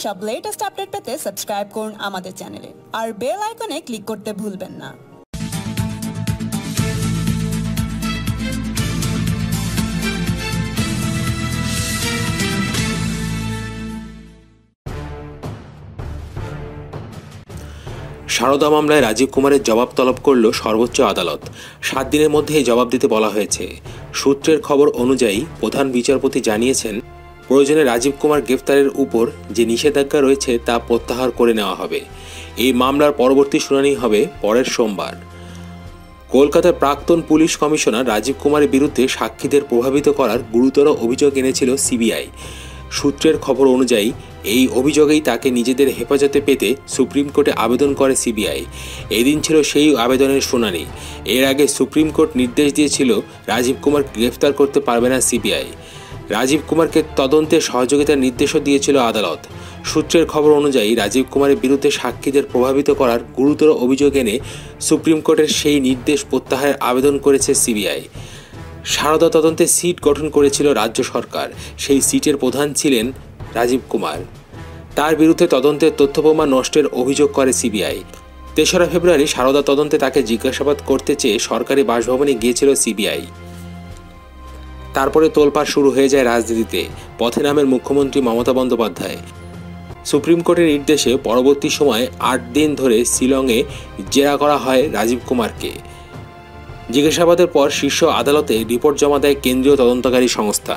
সব latest update পেতে subscribe করুন আমাদের চ্যানেলে আর বেল আইকনে ক্লিক করতে ভুলবেন না। সারদা মামলায় রাজীব কুমারের জবাব তলব করল সর্বোচ্চ আদালত। 7 দিনের মধ্যে জবাব দিতে বলা হয়েছে। সূত্রের খবর অনুযায়ী প্রধান বিচারপতি জানিয়েছেন, প্রয়োজনে রাজীব কুমার গ্রেফতারের উপর যে নিষেধাজ্ঞা রয়েছে তা প্রত্যাহার করে নেওয়া হবে। এই মামলার পরবর্তী শুনানি হবে পরের সোমবার। কলকাতার প্রাক্তন পুলিশ কমিশনার রাজীব কুমারের বিরুদ্ধে সাক্ষীদের প্রভাবিত করার গুরুতর অভিযোগ এনেছিল সিবিআই। সূত্রের খবর অনুযায়ী এই অভিযোগেই তাকে নিজেদের হেফাজতে পেতে সুপ্রিম কোর্টে আবেদন করে সিবিআই। এদিন ছিল সেই আবেদনের শুনানি। এর আগে সুপ্রিম কোর্ট নির্দেশ দিয়েছিল রাজীব কুমার গ্রেফতার করতে পারবে না সিবিআই। রাজীব কুমারকে তদন্তে সহযোগিতার নির্দেশও দিয়েছিল আদালত। সূত্রের খবর অনুযায়ী রাজীব কুমারের বিরুদ্ধে সাক্ষীদের প্রভাবিত করার গুরুতর অভিযোগ এনে সুপ্রিম কোর্টের সেই নির্দেশ প্রত্যাহারের আবেদন করেছে সিবিআই। সারদা তদন্তে সিট গঠন করেছিল রাজ্য সরকার। সেই সিটের প্রধান ছিলেন রাজীব কুমার। তার বিরুদ্ধে তদন্তের তথ্য প্রমাণ নষ্টের অভিযোগ করে সিবিআই। 3রা ফেব্রুয়ারি সারদা তদন্তে তাকে জিজ্ঞাসাবাদ করতে চেয়ে সরকারি বাসভবনে গিয়েছিল সিবিআই। তারপরে তোলপাড় শুরু হয়ে যায় রাজনীতিতে। পথে নামেন মুখ্যমন্ত্রী মমতা বন্দ্যোপাধ্যায়। সুপ্রিম কোর্টের নির্দেশে পরবর্তী সময়ে 8 দিন ধরে শিলংয়ে জেরা করা হয় রাজীব কুমারকে। জিজ্ঞাসাবাদের পর শীর্ষ আদালতে রিপোর্ট জমা দেয় কেন্দ্রীয় তদন্তকারী সংস্থা।